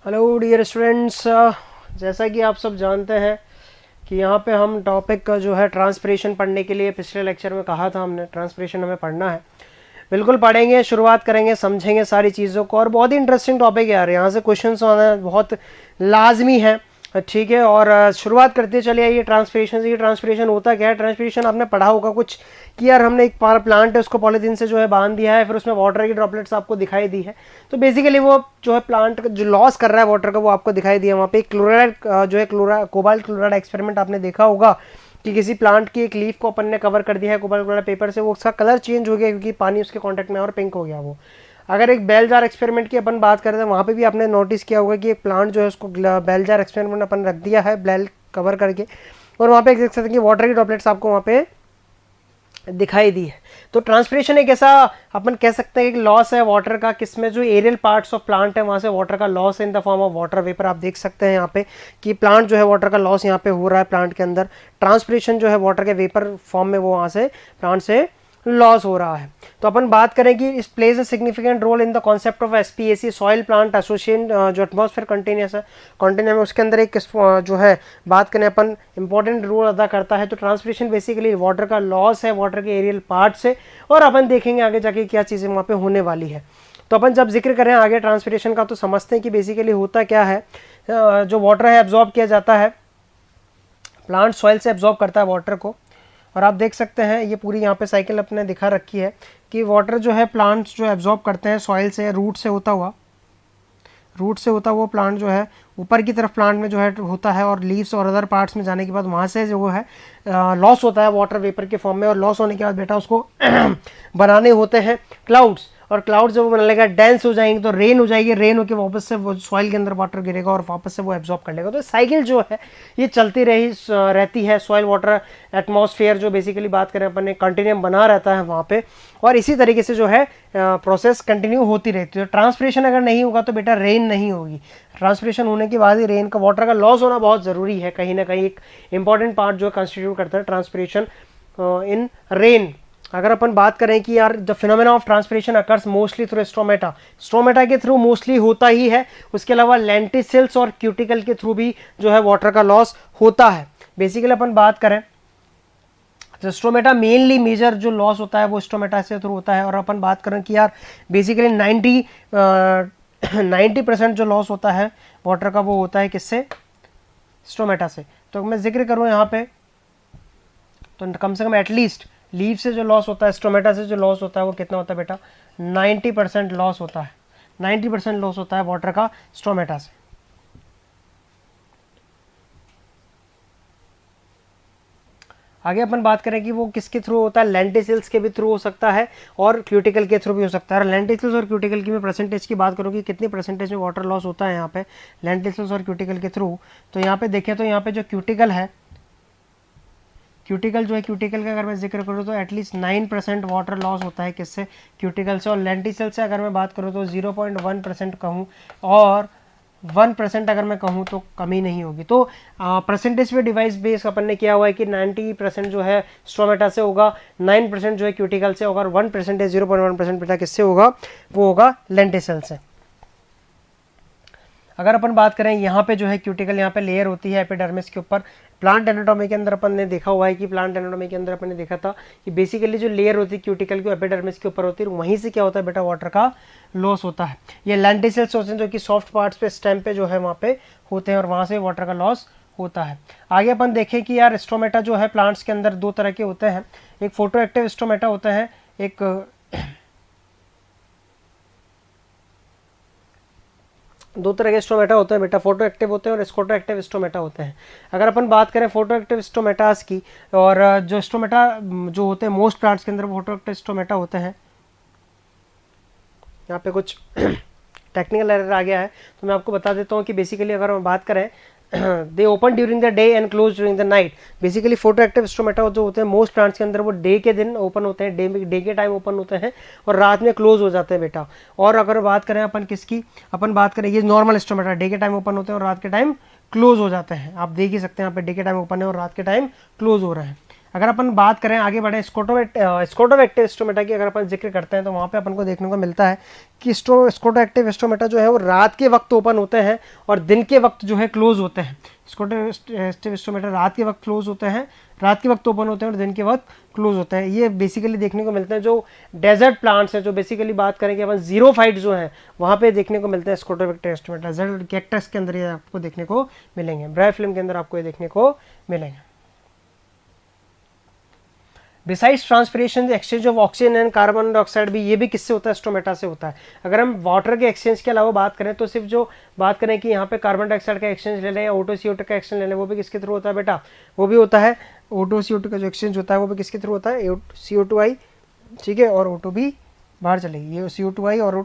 Hello dear students, जैसा कि आप सब जानते हैं कि यहाँ पे हम टॉपिक का जो है ट्रांसपिरेशन पढ़ने के लिए पिछले लेक्चर में कहा था हमने ट्रांसपिरेशन हमें पढ़ना है। बिल्कुल पढ़ेंगे, शुरुआत करेंगे, समझेंगे सारी चीज़ों को और बहुत ही इंटरेस्टिंग टॉपिक है यार। यहाँ से क्वेश्चंस आना बहुत लाजमी है, ठीक है। और शुरुआत करते चले आइए ट्रांसपिरेशन से। ये ट्रांसपिरेशन होता क्या है? ट्रांसपिरेशन आपने पढ़ा होगा कुछ कि यार हमने एक प्लांट है उसको पॉलीथीन से जो है बांध दिया है, फिर उसमें वाटर की ड्रॉपलेट्स आपको दिखाई दी है। तो बेसिकली वो जो है प्लांट जो लॉस कर रहा है वाटर का वो आपको दिखाई दिया। वहाँ पे क्लोराइड जो है कोबाल्ट क्लोराइड एक्सपेरिमेंट आपने देखा होगा कि किसी प्लांट की एक लीफ को अपन ने कवर कर दिया है कोबाल्ट क्लोराइड पेपर से, वो उसका कलर चेंज हो गया क्योंकि पानी उसके कांटेक्ट में और पिंक हो गया वो। अगर एक बेल जार एक्सपेरिमेंट की अपन बात करें तो वहाँ पे भी आपने नोटिस किया होगा कि एक प्लांट जो है उसको बेल जार एक्सपेरिमेंट अपन रख दिया है बेल कवर करके, और वहाँ पे देख सकते हैं कि वाटर की ड्रॉपलेट्स आपको वहाँ पे दिखाई दी है। तो ट्रांसपिरेशन एक ऐसा अपन कह सकते हैं कि लॉस है वाटर का, किसमें जो एरियल पार्ट्स ऑफ प्लांट है वहाँ से वाटर का लॉस है in the form of water vapour. आप देख सकते हैं यहाँ पे कि प्लांट जो है वाटर का लॉस यहाँ पे हो रहा है प्लांट के अंदर। ट्रांसपिरेशन जो है वाटर के वेपर फॉर्म में वो वहाँ से प्लांट से लॉस हो रहा है। तो अपन बात करें कि इस plays a significant role in the concept of SPAC soil plant association जो एटमॉस्फेयर कंटेनियस है कंटेनर में, उसके अंदर एक जो है बात करें अपन इंपॉर्टेंट रोल अदा करता है। तो ट्रांसपिरेशन बेसिकली वाटर का लॉस है वाटर के एरियल पार्ट से, और अपन देखेंगे आगे जाके क्या चीज़ें वहाँ पे होने वाली है। तो अपन जब जिक्र करें आगे ट्रांसपिरेशन का तो समझते हैं कि बेसिकली होता क्या है। जो वाटर है एब्जॉर्ब किया जाता है, प्लांट सॉइल से एब्जॉर्ब करता है वाटर को, और आप देख सकते हैं ये पूरी यहाँ पे साइकिल अपने दिखा रखी है कि वाटर जो है प्लांट्स जो एब्जॉर्ब करते हैं सॉइल से, रूट से होता हुआ वो प्लांट जो है ऊपर की तरफ प्लांट में जो है होता है, और लीव्स और अदर पार्ट्स में जाने के बाद वहाँ से जो है लॉस होता है वाटर वेपर के फॉर्म में, और लॉस होने के बाद बेटा उसको बनाने होते हैं क्लाउड्स, और क्लाउड जब वो बनने लगा डेंस हो जाएंगे तो रेन हो जाएगी, रेन होकर वापस से वो सॉइल के अंदर वाटर गिरेगा और वापस से वो एब्जॉर्ब कर लेगा। तो साइकिल जो है ये चलती रहती है। सॉइल वाटर एटमॉस्फेयर जो बेसिकली बात करें अपन ने कंटिन्यूम बना रहता है वहाँ पे, और इसी तरीके से जो है प्रोसेस कंटिन्यू होती रहती है। ट्रांसपिरेशन अगर नहीं होगा तो बेटा रेन नहीं होगी। ट्रांसपिरेशन होने के बाद ही रेन का वाटर का लॉस होना बहुत ज़रूरी है, कहीं ना कहीं एक इंपॉर्टेंट पार्ट जो कंस्टिट्यूट करता है ट्रांसपिरेशन इन रेन। अगर अपन बात करें कि यार the phenomena of transpiration occurs mostly through stromata के थ्रू मोस्टली होता ही है। उसके अलावा लेंटिसिल्स और क्यूटिकल के थ्रू भी जो है वाटर का लॉस होता है। बेसिकली अपन बात करें तो स्ट्रोमेटा मेनली मेजर जो लॉस होता है वो स्ट्रोमेटा से थ्रू होता है। और अपन बात करें कि यार बेसिकली 90% जो लॉस होता है वाटर का वो होता है किससे? स्ट्रोमेटा से। तो मैं जिक्र करूँ यहाँ पे तो कम से कम एटलीस्ट लीव से जो लॉस होता है, स्ट्रोमेटा से जो लॉस होता है वो कितना होता है बेटा? 90% लॉस होता है। 90% लॉस होता है वाटर का स्ट्रोमेटा से। आगे अपन बात करें कि वो किसके थ्रू होता है, लेंटिसिल्स के भी थ्रू हो सकता है और क्यूटिकल के थ्रू भी हो सकता है। और लेंटिसिल्स और क्यूटिकल की मैं परसेंटेज की बात करूँ कि कितनी परसेंटेज में वाटर लॉस होता है यहाँ पे लेंटिसिल्स और क्यूटिकल के थ्रू, तो यहाँ पे देखें तो यहाँ पे जो क्यूटिकल है, क्यूटिकल जो है, क्यूटिकल का अगर मैं जिक्र करूँ तो एटलीस्ट 9% वाटर लॉस होता है किससे? क्यूटिकल से। और लेंटिसिल से अगर मैं बात करूँ तो 0.1% कहूँ, और 1% अगर मैं कहूँ तो कमी नहीं होगी। तो परसेंटेज पे डिवाइस बेस अपन ने किया हुआ है कि 90% जो है स्ट्रोमेटा से होगा, 9% जो है क्यूटिकल से होगा, और 1% 0.1% बेटा किससे होगा? वो होगा लेंटिसिल से। अगर अपन बात करें यहाँ पे जो है क्यूटिकल यहाँ पे लेयर होती है एपिडर्मिस के ऊपर। प्लांट एनाटॉमी के अंदर अपन ने देखा हुआ है कि प्लांट एनाटॉमी के अंदर अपन ने देखा था कि बेसिकली जो लेयर होती है क्यूटिकल की एपिडर्मिस के ऊपर होती है, वहीं से क्या होता है बेटा? वाटर का लॉस होता है। ये लेंटिसिल्स होते हैं जो कि सॉफ्ट पार्ट्स पे स्टेम पे जो है वहाँ पे होते हैं, और वहाँ से वाटर का लॉस होता है। आगे अपन देखें कि यार स्ट्रोमेटा जो है प्लांट्स के अंदर दो तरह के होते हैं। एक फोटो एक्टिव स्ट्रोमेटा होता है, एक दो तरह के स्टोमेटा होते हैं बेटा, फोटो एक्टिव होते हैं और स्कोटो एक्टिव स्टोमेटा होते हैं। अगर अपन बात करें फोटो एक्टिव स्टोमेटास की, और जो स्टोमेटा जो होते हैं मोस्ट प्लांट्स के अंदर फोटो एक्टिव स्टोमेटा होते हैं। यहाँ पे कुछ टेक्निकल एरर आ गया है तो मैं आपको बता देता हूँ कि बेसिकली अगर हम बात करें दे open during the day and close during the night. Basically photo active stomata जो होते हैं मोस्ट प्लांट्स के अंदर वो डे के दिन ओपन होते हैं, डे के टाइम ओपन होते हैं और रात में क्लोज हो जाते हैं बेटा। और अगर बात करें अपन किसकी, अपन बात करें ये नॉर्मल स्टोमेटा डे के टाइम ओपन होते हैं और रात के टाइम क्लोज हो जाते हैं। आप देख ही सकते हैं यहाँ पे डे के टाइम ओपन है और रात के टाइम क्लोज हो रहे हैं। अगर अपन बात करें आगे बढ़े स्कोटोवेक्टिव स्टोमेटा की अगर अपन जिक्र करते हैं तो वहाँ पे अपन को देखने को मिलता है कि स्कोटोवेक्टिव स्टोमेटा जो है वो रात के वक्त ओपन होते हैं और दिन के वक्त जो है क्लोज होते हैं। स्कोटोवेक्टिव स्टोमेटा रात के वक्त क्लोज होते हैं, रात के वक्त ओपन होते हैं और दिन के वक्त क्लोज होते हैं। ये बेसिकली देखने को मिलते हैं जो डेजर्ट प्लांट्स हैं, जो बेसिकली बात करें कि अपन जीरोफाइट जो हैं वहाँ पे देखने को मिलते हैं स्कोटोवेक्टिव स्टोमेटा। डेजर्ट कैक्टस के अंदर ये आपको देखने को मिलेंगे, ब्रायोफिल्म के अंदर आपको ये देखने को मिलेंगे। Besides transpiration exchange of oxygen and carbon dioxide भी, ये भी किससे होता है? स्टोमेटा से होता है। अगर हम वाटर के एक्सचेंज के अलावा बात करें तो सिर्फ जो बात करें कि यहाँ पे कार्बन डाइऑक्साइड का एक्सचेंज ले लें या O2 CO2 का एक्सचेंज ले लें, वो भी किसके थ्रू होता है बेटा? वो भी होता है O2 CO2 का जो एक्सचेंज होता है वो भी किसके थ्रू होता है? CO2i, ठीक है, और O2 भी बाहर चलेगी, ये CO2i और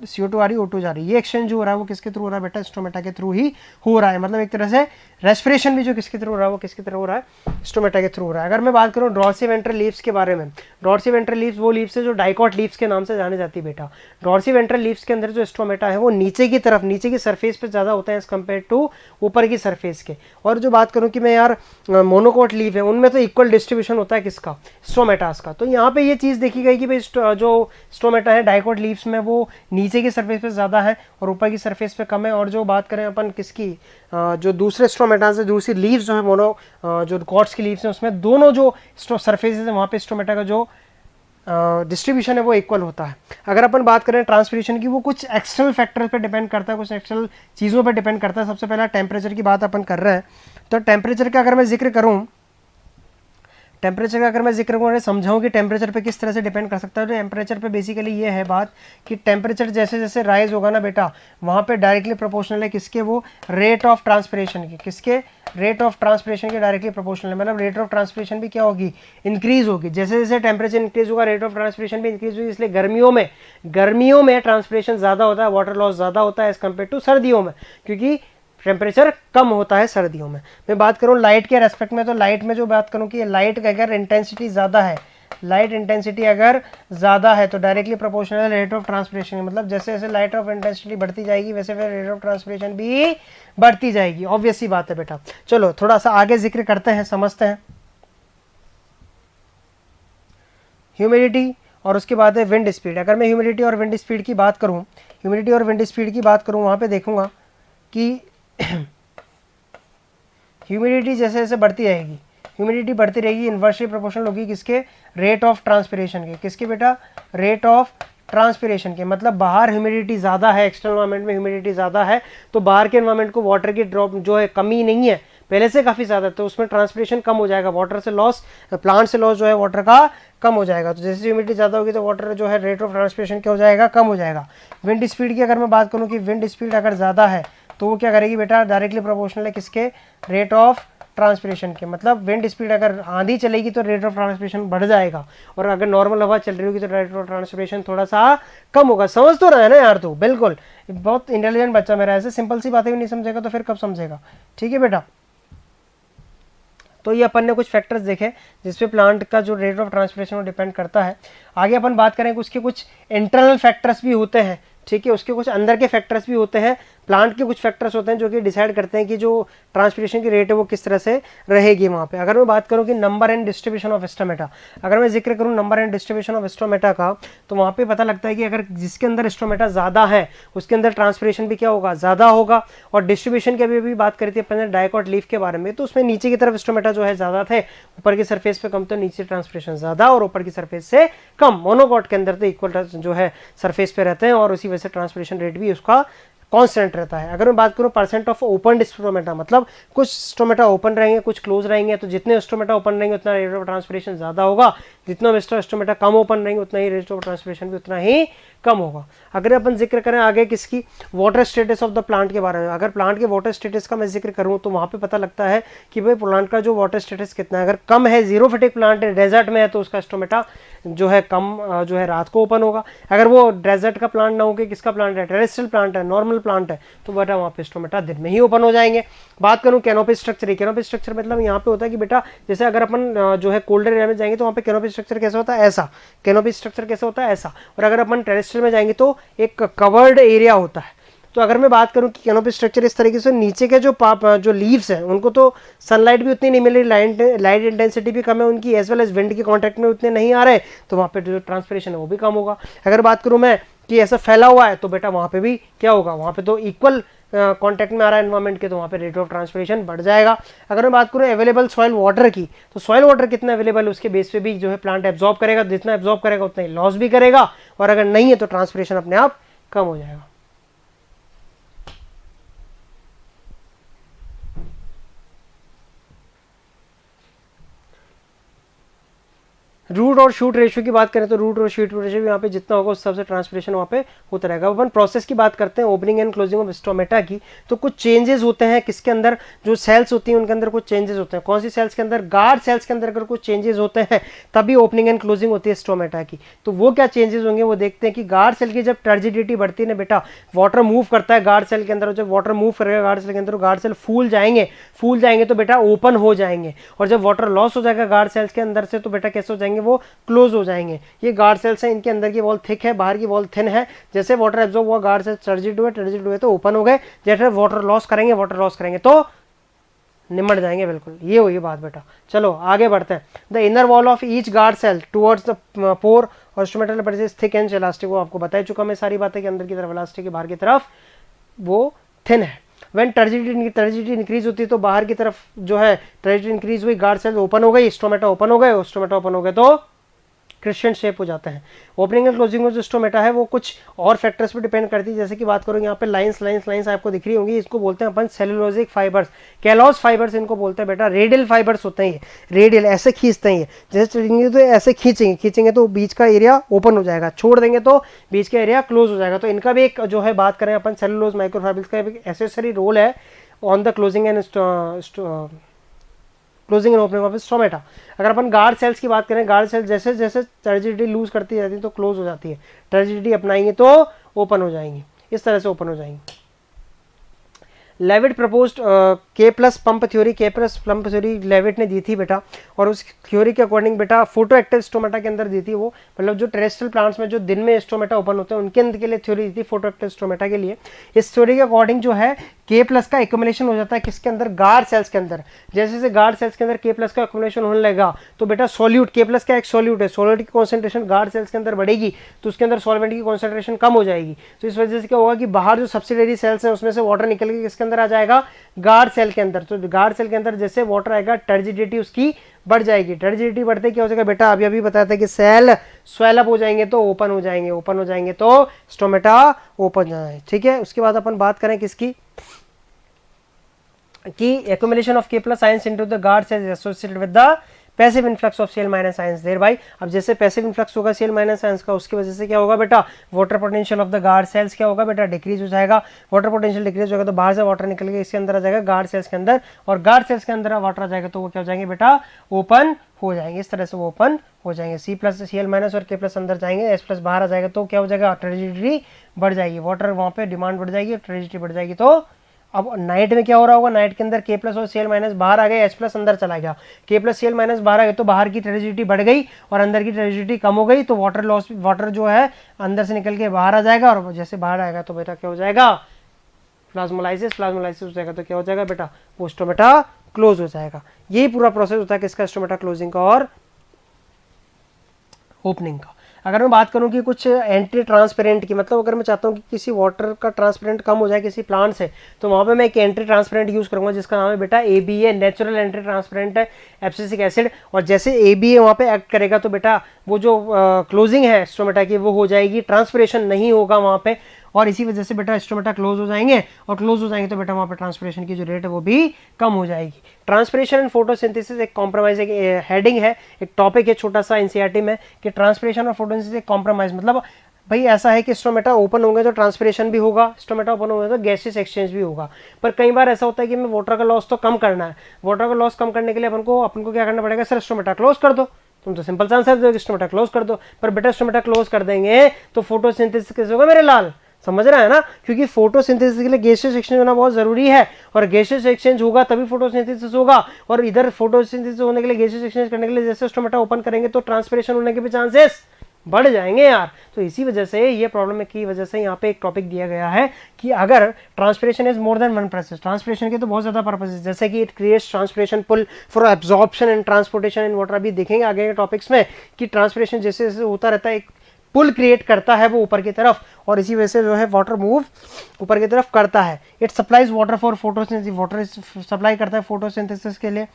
CO2 आ रही, O2 जा रही, ये एक्सचेंज जो हो रहा है वो किसके थ्रू हो रहा है बेटा? स्टोमेटा के थ्रू ही हो रहा है। मतलब एक तरह से रेस्पिरेशन भी जो किसके थ्रू हो रहा है वो किसके थ्रू हो रहा है? स्टोमेटा के थ्रू हो रहा है। अगर मैं बात करूँ डॉर्सीवेंट्रल लीव्स के बारे में, डॉर्सीवेंट्रल लीव्स वो लीव्स है जो डाइकॉट लीव्स के नाम से जाने जाती है बेटा। डॉर्सीवेंट्रल लीव्स के अंदर जो स्टोमेटा है वो नीचे की तरफ, नीचे की सरफेस पे ज़्यादा होता है एज कम्पेयर टू ऊपर की सरफेस के। और जो बात करूँ कि मैं यार मोनोकोट लीव है उनमें तो इक्वल डिस्ट्रीब्यूशन होता है किसका? स्टोमेटास का। तो यहाँ पे ये चीज़ देखी गई कि भाई जो स्टोमेटा है डाइकॉट लीव्स में वो नीचे की सरफेस पे ज़्यादा है और ऊपर की सरफेस पे कम है। और जो बात करें अपन किसकी, जो दूसरे स्टोमेटा से दूसरी लीव्स जो है मोनो जो कॉट्स की लीव्स हैं उसमें दोनों जो सरफेसेस है वहाँ पे स्टोमेटा का जो डिस्ट्रीब्यूशन है वो इक्वल होता है। अगर अपन बात करें ट्रांसपिरेशन की, वो कुछ एक्सटर्नल फैक्टर्स पे डिपेंड करता है, कुछ एक्सटर्नल चीज़ों पे डिपेंड करता है। सबसे पहला टेम्परेचर की बात अपन कर रहे हैं, तो टेम्परेचर का अगर मैं जिक्र करूँ, टेम्परेचर का अगर मैं जिक्र करूँ समझाऊँ कि टेम्परेचर पे किस तरह से डिपेंड कर सकता है, तो टेम्परेचर पे बेसिकली ये है बात कि टेम्परेचर जैसे जैसे राइज होगा ना बेटा, वहाँ पे डायरेक्टली प्रोपोर्शनल है किसके? वो रेट ऑफ ट्रांसपिरेशन की। किसके? रेट ऑफ ट्रांसपिरेशन के डायरेक्टली प्रोपोर्शनल है। मतलब रेट ऑफ ट्रांसपिरेशन भी क्या होगी? इंक्रीज होगी। जैसे जैसे टेम्परेचर इंक्रीज होगा रेट ऑफ ट्रांसपिरेशन भी इंक्रीज होगी। इसलिए गर्मियों में ट्रांसपिरेशन ज़्यादा होता है, वाटर लॉस ज़्यादा होता है एज कम्पेयर टू सर्दियों में, क्योंकि टेम्परेचर कम होता है सर्दियों में। मैं बात करूँ लाइट के रेस्पेक्ट में, तो लाइट में जो बात करूँ कि लाइट का अगर इंटेंसिटी ज़्यादा है, लाइट इंटेंसिटी अगर ज़्यादा है तो directly proportional rate of transpiration. मतलब जैसे जैसे लाइट ऑफ इंटेंसिटी बढ़ती जाएगी वैसे फिर रेट ऑफ ट्रांसपिरेशन भी बढ़ती जाएगी। ऑब्वियस सी बात है बेटा। चलो थोड़ा सा आगे जिक्र करते हैं, समझते हैं। ह्यूमिडिटी और उसके बाद है विंड स्पीड। अगर मैं ह्यूमिडिटी और विंड स्पीड की बात करूँ, ह्यूमिडिटी और विंड स्पीड की बात करूँ, वहाँ पे देखूंगा कि ह्यूमिडिटी जैसे जैसे बढ़ती रहेगी, ह्यूमिडिटी बढ़ती रहेगी, इन्वर्सली प्रोपोर्शनल होगी किसके? रेट ऑफ ट्रांसपिरेशन के। किसके बेटा? रेट ऑफ ट्रांसपिरेशन के। मतलब बाहर ह्यूमिडिटी ज़्यादा है, एक्सटर्नल एनवायरनमेंट में ह्यूमिडिटी ज़्यादा है, तो बाहर के एनवायरनमेंट को वाटर की ड्रॉप जो है कमी नहीं है, पहले से काफ़ी ज़्यादा, तो उसमें ट्रांसपिरेशन कम हो जाएगा, वाटर से लॉस, प्लांट से लॉस जो है वाटर का कम हो जाएगा। तो जैसे ह्यूमिडिटी ज़्यादा होगी तो वाटर जो है रेट ऑफ ट्रांसपिरेशन क्या हो जाएगा? कम हो जाएगा। विंड स्पीड की अगर मैं बात करूँ कि विंड स्पीड अगर ज़्यादा है तो वो क्या करेगी बेटा? डायरेक्टली प्रोपोर्शनल है किसके? रेट ऑफ ट्रांसपिरेशन के। मतलब विंड स्पीड अगर आंधी चलेगी तो रेट ऑफ ट्रांसपिरेशन बढ़ जाएगा, और अगर नॉर्मल हवा चल रही होगी तो रेट ऑफ ट्रांसपिरेशन थोड़ा सा कम होगा। समझ तो रहा है ना यार तू? बिल्कुल, बहुत इंटेलिजेंट बच्चा मेरा, ऐसे सिंपल सी बातें भी नहीं समझेगा तो फिर कब समझेगा? ठीक है बेटा। तो ये अपन ने कुछ फैक्टर्स देखे जिसपे प्लांट का जो रेट ऑफ ट्रांसपिरेशन वो डिपेंड करता है। आगे अपन बात करें कि उसके कुछ इंटरनल फैक्टर्स भी होते हैं, ठीक है, उसके कुछ अंदर के फैक्टर्स भी होते हैं। प्लांट के कुछ फैक्टर्स होते हैं जो कि डिसाइड करते हैं कि जो ट्रांसपिरेशन की रेट है वो किस तरह से रहेगी वहाँ पे। अगर मैं बात करूँ कि number and distribution of stomata, अगर मैं जिक्र करूँ number and distribution of stomata का, तो वहाँ पे पता लगता है कि अगर जिसके अंदर स्टोमेटा ज़्यादा है उसके अंदर ट्रांसपिरेशन भी क्या होगा? ज़्यादा होगा। और डिस्ट्रीब्यूशन की भी बात करी थी अपन ने डाइकॉट लीफ के बारे में, तो उसमें नीचे की तरफ स्टोमेटा जो है ज़्यादा थे, ऊपर की सरफेस पे कम, तो नीचे ट्रांसपिरेशन ज़्यादा और ऊपर की सरफेस से कम। मोनोकॉट के अंदर तो इक्वल जो है सरफेस पे रहते हैं और उसी वजह से ट्रांसपिरेशन रेट भी उसका कांस्टेंट रहता है। अगर मैं बात करूं परसेंट ऑफ ओपन स्टोमेटा, मतलब कुछ स्टोमेटा ओपन रहेंगे कुछ क्लोज रहेंगे, तो जितने स्टोमेटा ओपन रहेंगे उतना रेट ऑफ ट्रांसपिरेशन ज़्यादा होगा, जितना स्टोमेटा कम ओपन रहेंगे उतना ही रेट ऑफ ट्रांसपिरेशन भी उतना ही कम होगा। अगर अपन जिक्र करें आगे किसकी? Water status of the plant के बारे में। अगर प्लांट के वाटर स्टेटस का मैं जिक्र करूं तो वहाँ पे पता लगता है कि भाई प्लांट का जो वाटर स्टेटस कितना है। अगर कम है, जीरोफिटिक प्लांट है, डेजर्ट में है, तो उसका स्टोमेटा जो है कम जो है रात को ओपन होगा। अगर वो डेजर्ट का प्लांट ना हो कि किसका प्लांट है? टेरेस्ट्रियल प्लांट है, नॉर्मल प्लांट है, तो बेटा वहाँ पे स्टोमेटा दिन में ही ओपन हो जाएंगे। बात करूँ कैनोपी स्ट्रक्चर, कैनोपी स्ट्रक्चर मतलब यहाँ पे होता है कि बेटा जैसे अगर अपन जो है कोल्डर एरिया में जाएंगे तो वहाँ पे कैनोपी स्ट्रक्चर कैसा होता है? ऐसा। कैनोपी स्ट्रक्चर कैसा होता है? ऐसा। और अगर अपन टेरेस्ट्रियल में जाएंगे तो एक कवर्ड एरिया होता है, तो अगर मैं बात करूं कि कैनोपी स्ट्रक्चर इस तरीके से, नीचे के जो लीव्स हैं उनको तो सनलाइट भी उतनी नहीं मिल रही, लाइट इंटेंसिटी भी कम है उनकी, एज वेल एज विंड के कॉन्टैक्ट में उतने नहीं आ रहे, तो वहाँ पे जो ट्रांसपिरेशन है वो भी कम होगा। अगर बात करूँ मैं कि ऐसा फैला हुआ है तो बेटा वहाँ पे भी क्या होगा, वहाँ पे तो इक्वल कॉन्टैक्ट में आ रहा है एनवायरमेंट के, तो वहाँ पे रेट ऑफ ट्रांसपिरेशन बढ़ जाएगा। अगर मैं बात करूँ अवेलेबल सॉइल वाटर की, तो सॉइल वाटर कितना अवेलेबल है उसके बेस पे भी जो है प्लांट एब्जॉर्ब करेगा, जितना एब्जॉर्ब करेगा उतना ही लॉस भी करेगा, और अगर नहीं है तो ट्रांसपिरेशन अपने आप कम हो जाएगा। रूट और शूट रेशियो की बात करें तो रूट और शूट रेशियो यहाँ पे जितना होगा उस हिसाब से ट्रांसपिरेशन वहाँ पे होता रहेगा। अपन प्रोसेस की बात करते हैं opening and closing of stomata की, तो कुछ चेंजेस होते हैं किसके अंदर, जो सेल्स होती हैं उनके अंदर कुछ चेंजेस होते हैं। कौन सी सेल्स के अंदर, गार्ड सेल्स के अंदर अगर कुछ चेंजेस होते हैं तभी ओपनिंग एंड क्लोजिंग होती है स्टोमेटा की। तो वो क्या चेंजेस होंगे वो देखते हैं कि गार्ड सेल की जब टर्जिडिटी बढ़ती है ना बेटा, वाटर मूव करता है गार्ड सेल के अंदर, जब वाटर मूव करेगा गार्ड सेल के अंदर, गार्ड सेल फूल जाएंगे तो बेटा ओपन हो जाएंगे, और जब वाटर लॉस हो जाएगा गार्ड सेल्स के अंदर से तो बेटा कैसे हो जाएंगे, वो क्लोज हो जाएंगे। ये गार्ड सेल्स हैं, इनके अंदर की वॉल थिक है, बाहर की वॉल थिन है। जैसे वाटर एब्जॉर्ब हुआ गार्ड सेल्स टर्जिड हुए तो ओपन हो गए, जैसे वाटर लॉस करेंगे तो निमट जाएंगे। बिल्कुल ये हुई बात बेटा। चलो आगे बढ़ते हैं। The inner wall of each guard cell towards the pore or stomatal epithelium thick and elastic, वो आपको बता चुका मैं सारी बातें कि अंदर की तरफ इलास्टिक है, बाहर की तरफ वो थिन है। व्हेन टर्जिडिटी इंक्रीज होती है तो बाहर की तरफ जो है टर्जिडिटी इंक्रीज हुई, गार्ड सेल ओपन हो गई, स्टोमेटा ओपन हो गए तो क्रिस्चियन शेप हो जाता है। ओपनिंग एंड क्लोजिंग में जो स्टोमेटा है वो कुछ और फैक्टर्स पे डिपेंड करती है। जैसे कि बात करूँ यहाँ पे लाइंस आपको दिख रही होंगी, इसको बोलते हैं अपन सेलुलोजिक फाइबर्स, कैलॉस फाइबर्स इनको बोलते हैं बेटा। रेडियल फाइबर्स होते हैं ये, रेडियल ऐसे खींचते हैं ये, जैसे चलेंगे तो ऐसे खींचेंगे तो बीच का एरिया ओपन हो जाएगा, छोड़ देंगे तो बीच का एरिया क्लोज हो जाएगा। तो इनका भी एक जो है बात करें अपन सेलुलोज माइक्रोफाइबर्स का एक एसेसरी रोल है on the closing and opening of stomata. अगर अपन गार्ड सेल्स की बात करें, गार्ड सेल्स जैसे जैसे टर्जिडिटी लूज करती जाती है तो क्लोज हो जाती है, टर्जिडिटी अपनाएंगे तो ओपन हो जाएंगी, इस तरह से ओपन हो जाएंगी। लेविट प्रपोज्ड के प्लस पंप थ्योरी लेविट ने दी थी बेटा, और उस थ्योरी के अकॉर्डिंग बेटा फोटो एक्टिव स्टोमेटा के अंदर दी थी वो, मतलब जो टेरेस्ट्रियल प्लांट्स में जो दिन में स्टोमेटा ओपन होते हैं उनके अंदर के लिए थ्योरी दी थी फोटो एक्टिव स्टोमेटा के लिए। इस थ्योरी के अकॉर्डिंग जो है के प्लस का एक्युमुलेशन हो जाता है किसके अंदर, गार्ड सेल्स के अंदर। जैसे जैसे गार्ड सेल्स के अंदर के प्लस का एक्युमुलेशन होने लगेगा तो बेटा सॉल्यूट, के प्लस का एक सॉल्यूट है, सॉल्यूट की कॉन्सेंट्रेशन गार्ड सेल्स के अंदर बढ़ेगी तो उसके अंदर सॉल्वेंट की कॉन्सेंट्रेशन कम हो जाएगी। तो इस वजह से क्या होगा कि बाहर जो सब्सिडरी सेल्स हैं उसमें से वाटर निकल के किसके अंदर आ जाएगा, गार्ड सेल के अंदर। तो गार्ड सेल के अंदर जैसे वाटर आएगा टर्जिडिटी उसकी बढ़ जाएगी, टर्जिडिटी बढ़ते क्या हो जाएगा बेटा, अभी बताया था कि सेल स्वेलअप हो जाएंगे तो ओपन हो जाएंगे तो स्टोमेटा ओपन जाए। ठीक है, उसके बाद अपन बात करें किसकी, कि accumulation of K plus ions into the guard cells is associated with the passive influx of Cl minus ions thereby. अब जैसे पैसिव इन्फ्लक्स होगा Cl माइनस आयंस का, उसकी वजह से क्या होगा बेटा, water potential of the guard cells क्या होगा बेटा, डिक्रीज हो जाएगा। वाटर पोटेंशियल डिक्रीज होगा तो बाहर से वाटर निकल के इसके अंदर आ जाएगा गार्ड सेल्स के अंदर, और गार्ड सेल्स के अंदर वाटर आ जाएगा तो वो क्या हो जाएंगे बेटा, ओपन हो जाएंगे। इस तरह से वो ओपन हो जाएंगे। C प्लस Cl माइनस और K प्लस अंदर जाएंगे, S प्लस बाहर आ जाएगा तो क्या हो जाएगा, टर्जिडिटी बढ़ जाएगी, वाटर वहाँ पे डिमांड बढ़ जाएगी, टर्जिडिटी बढ़ जाएगी। तो अब नाइट में क्या हो रहा होगा, नाइट के अंदर के प्लस और Cl माइनस बाहर आ गए, H प्लस अंदर चला गया, के प्लस Cl माइनस बाहर आ गए तो बाहर की टर्जिडिटी बढ़ गई और अंदर की टर्जिडिटी कम हो गई, तो वाटर लॉस, वाटर जो है अंदर से निकल के बाहर आ जाएगा, और जैसे बाहर आएगा तो बेटा क्या हो जाएगा, प्लाज्मोलाइसिस हो जाएगा। तो क्या हो जाएगा बेटा, वो स्टोमेटा क्लोज हो जाएगा। यही पूरा प्रोसेस होता है किसका, स्टोमेटा क्लोजिंग का और ओपनिंग का। अगर मैं बात करूं कि कुछ एंटी ट्रांसपेरेंट की, मतलब अगर मैं चाहता हूं कि किसी वाटर का ट्रांसपेरेंट कम हो जाए किसी प्लांट से, तो वहां पे मैं एक एंटी ट्रांसपेरेंट यूज करूंगा जिसका नाम है बेटा ABA, नेचुरल एंटी ट्रांसपेरेंट है, एब्सिसिक एसिड। और जैसे ABA वहां पे एक्ट करेगा तो बेटा वो जो क्लोजिंग है स्टोमेटा की वो हो जाएगी, ट्रांसपिरेशन नहीं होगा वहां पे, और इसी वजह से बेटा स्टोमेटा क्लोज हो जाएंगे, और क्लोज हो जाएंगे तो बेटा वहाँ पे ट्रांसपिरेशन की जो रेट है वो भी कम हो जाएगी। ट्रांसपिरेशन एंड फोटोसिंथेसिस एक कॉम्प्रोमाइज, एक हेडिंग है, एक टॉपिक है छोटा सा NCERT में, कि ट्रांसपिरेशन और फोटोसिंथेसिस एक कॉम्प्रोमाइज, मतलब भाई ऐसा है कि स्टोमेटा ओपन होंगे तो ट्रांसपिरेशन भी होगा, स्टोमेटा ओपन होंगे तो गैसेस एक्सचेंज भी होगा। पर कई बार ऐसा होता है कि हमें वाटर का लॉस तो कम करना है, वाटर का लॉस कम करने के लिए अपन को क्या करना पड़ेगा, सर स्टोमेटा क्लोज कर दो। तुम तो सिंपल सा आंसर दो कि स्टोमेटा क्लोज कर दो, पर बेटा स्टोमेटा क्लोज कर देंगे तो फोटोसिंथेसिस कैसे होगा मेरे लाल, समझ रहा है ना, क्योंकि फोटोसिंथेसिस के लिए गैसेस एक्सचेंज होना बहुत जरूरी है, और गैसेस एक्सचेंज होगा तभी फोटोसिंथेसिस होगा, और इधर फोटोसिंथेसिस होने के लिए, गैसेस एक्सचेंज करने के लिए जैसे स्टोमेटा ओपन करेंगे तो ट्रांसपिरेशन होने के भी चांसेस बढ़ जाएंगे यार। तो इसी वजह से ये प्रॉब्लम की वजह से यहाँ पे एक टॉपिक दिया गया है कि अगर transpiration is more than one process, transpiration के तो बहुत ज़्यादा पर्पसेस, जैसे कि it creates transpiration pull for absorption and transportation in water. अभी देखेंगे आगे के टॉपिक्स में कि ट्रांसपिरेशन जैसे जैसे होता रहता है एक पुल क्रिएट करता है वो ऊपर की तरफ, और इसी वजह से जो है वाटर मूव ऊपर की तरफ करता है। It supplies water for photosynthesis, water supply करता है फोटोसिंथेसिस के लिए।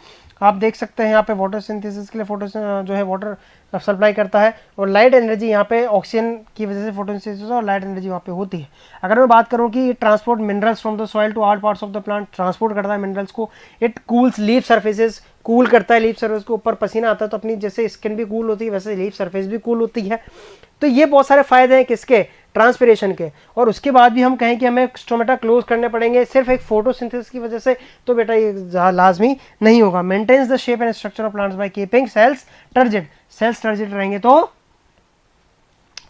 आप देख सकते हैं यहाँ पे फोटोसिंथेसिस के लिए फोटो जो है वाटर सप्लाई करता है, और लाइट एनर्जी यहाँ पे ऑक्सीजन की वजह से फोटोसिंथेसिस और लाइट एनर्जी वहाँ पे होती है। अगर मैं बात करूँ कि transport minerals from the soil to all parts of the plant, transport करता है मिनरल्स को। It cools leaf surfaces, cool करता है लीफ सर्फेस को, ऊपर पसीना आता है तो अपनी जैसे स्किन भी कूल होती है वैसे लीफ सर्फेस भी कूल होती है। तो ये बहुत सारे फायदे हैं किसके, ट्रांसपिरेशन के। और उसके बाद भी हम कहें कि हमें स्टोमेटा क्लोज करने पड़ेंगे सिर्फ एक फोटोसिंथेसिस की वजह से, तो बेटा ये लाजमी नहीं होगा। Maintains the shape and structure of plants by keeping cells turgid, cells turgid रहेंगे तो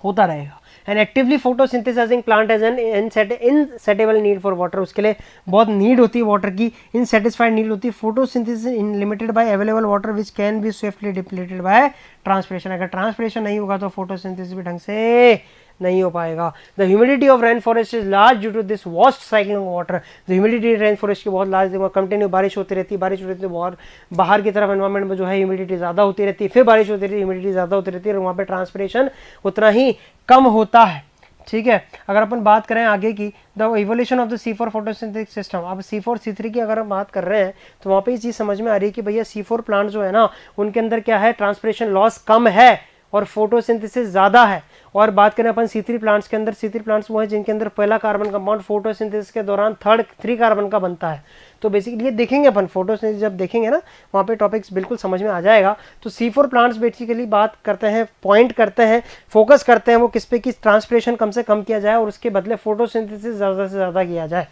होता रहेगा। And actively photosynthesising plant as an insatiable need for water, उसके लिए बहुत नीड होती है वाटर की, इनसेटिस्फाइड नीड होती है। Photosynthesis in limited by available water which can be swiftly depleted by transpiration. अगर ट्रांसपिरेशन नहीं होगा तो फोटोसिंथेसिस भी ढंग से नहीं हो पाएगा। The humidity of rain forest is large due to this vast cycling of water. The humidity rain forest की बहुत लार्ज, कंटिन्यू बारिश होती रहती है, बारिश होती रहती है, बहुत बाहर की तरफ एनवायरमेंट में जो है ह्यूमिडिटी ज़्यादा होती रहती है, फिर बारिश होती रहती है, ह्यूमिडिटी ज़्यादा होती रहती है, और वहाँ पे ट्रांसपिरेशन उतना ही कम होता है। ठीक है, अगर अपन बात करें आगे की, the evolution of the C4 photosynthetic system. अब C4 C3 की अगर हम बात कर रहे हैं तो वहाँ पे ये चीज़ समझ में आ रही है कि भैया C4 प्लांट जो है ना उनके अंदर क्या है, ट्रांसपिरेशन लॉस कम है और फोटोसिंथेसिस ज़्यादा है। और बात करें अपन C3 प्लांट्स के अंदर, C3 प्लांट्स वो है जिनके अंदर पहला कार्बन कंपाउंड फोटोसिंथेसिस के दौरान 3 कार्बन का बनता है। तो बेसिकली ये देखेंगे अपन फोटोसिंथेसिस जब देखेंगे ना वहाँ पे टॉपिक्स बिल्कुल समझ में आ जाएगा। तो C4 प्लांट्स बेसिकली बात करते हैं, पॉइंट करते हैं, फोकस करते हैं वो किस पे कि ट्रांसपिरेशन कम से कम किया जाए और उसके बदले फोटोसिंथेसिस ज़्यादा से ज़्यादा किया जाए।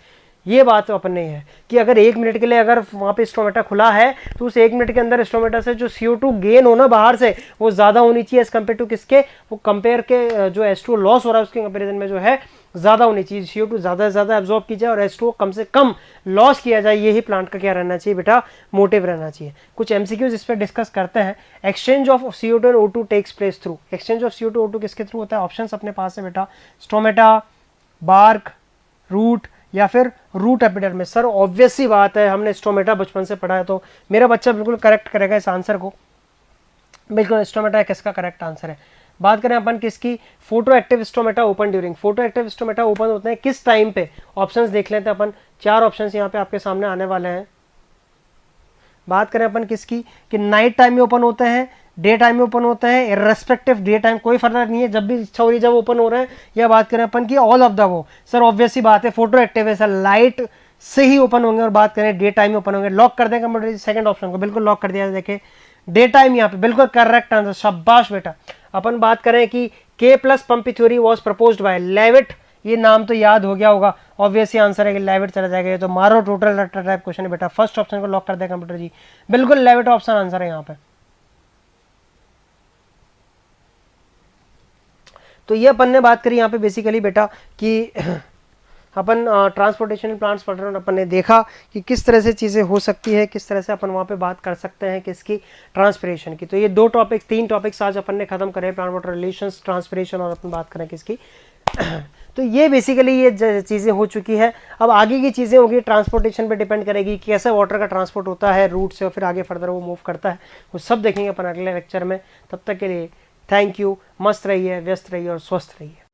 ये बात तो अपन नहीं है कि अगर 1 मिनट के लिए अगर वहाँ पे स्टोमेटा खुला है तो उस 1 मिनट के अंदर स्टोमेटा से जो CO2 गेन हो ना बाहर से वो ज़्यादा होनी चाहिए एज कम्पेयर टू किसके, वो कंपेयर के जो H2O लॉस हो रहा है उसके कंपेरिजन में जो है ज़्यादा होनी चाहिए। CO2 ज़्यादा से ज़्यादा एब्जॉर्ब की जाए और H2O कम से कम लॉस किया जाए, यही प्लांट का क्या रहना चाहिए बेटा, मोटिव रहना चाहिए। कुछ MCQs इस पर डिस्कस करते हैं। Exchange of CO2 and O2 takes place through, exchange of CO2 O2 किसके थ्रू होता है, ऑप्शंस अपने पास है बेटा, स्टोमेटा, बार्क, रूट या फिर रूट एपिडर्मिस। सर ऑब्वियस सी बात है, हमने स्टोमेटा बचपन से पढ़ा है तो मेरा बच्चा बिल्कुल करेक्ट करेगा इस आंसर को, बिल्कुल स्टोमेटा किसका करेक्ट आंसर है। बात करें अपन किसकी, photo active stomata open during, photo active stomata open होते हैं किस टाइम पे, ऑप्शंस देख लेते हैं अपन, 4 ऑप्शंस यहाँ पे आपके सामने आने वाले हैं। बात करें अपन किसकी कि नाइट टाइम में ओपन होते हैं, डे टाइम में ओपन होते हैं, इररेस्पेक्टिव डे टाइम कोई फर्क नहीं है, जब भी इच्छा हो रही है जब ओपन हो रहे हैं। या बात करें अपन की ऑल ऑफ द वो, सर ऑब्वियस सी बात है फोटो एक्टिव है सर, लाइट से ही ओपन होंगे। और बात करें डे टाइम में ओपन होंगे, लॉक कर दें कंप्यूटर सेकंड ऑप्शन को, बिल्कुल लॉक कर दिया। देखें डे टाइम यहाँ पे बिल्कुल करेक्ट आंसर, शाबाश बेटा। अपन बात करें कि K+ pump theory was proposed by Levitt, ये नाम तो याद हो गया होगा, ऑब्वियसली आंसर है कि लेविट चला जाएगा। ये तो मारो टोटल रट्टा टाइप क्वेश्चन है बेटा, फर्स्ट ऑप्शन को लॉक कर दे कंप्यूटर जी, बिल्कुल लेविट ऑप्शन आंसर है यहाँ पे। तो ये अपन ने बात करी यहाँ पे बेसिकली बेटा कि अपन ट्रांसपोर्टेशन प्लांट्स पढ़ रहे हैं, अपन ने देखा कि किस तरह से चीज़ें हो सकती है, किस तरह से अपन वहाँ पे बात कर सकते हैं किसकी, ट्रांसपिरेशन की। तो ये 3 टॉपिक्स आज अपन ने खत्म करे, प्लांट वाटर रिलेशंस, ट्रांसपिरेशन और अपन बात करें किसकी तो ये बेसिकली ये चीज़ें हो चुकी है। अब आगे की चीज़ें होगी ट्रांसपोर्टेशन पे डिपेंड करेगी कि कैसे वाटर का ट्रांसपोर्ट होता है रूट से और फिर आगे फर्दर वो मूव करता है, वो सब देखेंगे अपन अगले लेक्चर में। तब तक के लिए थैंक यू, मस्त रहिए, व्यस्त रहिए और स्वस्थ रहिए।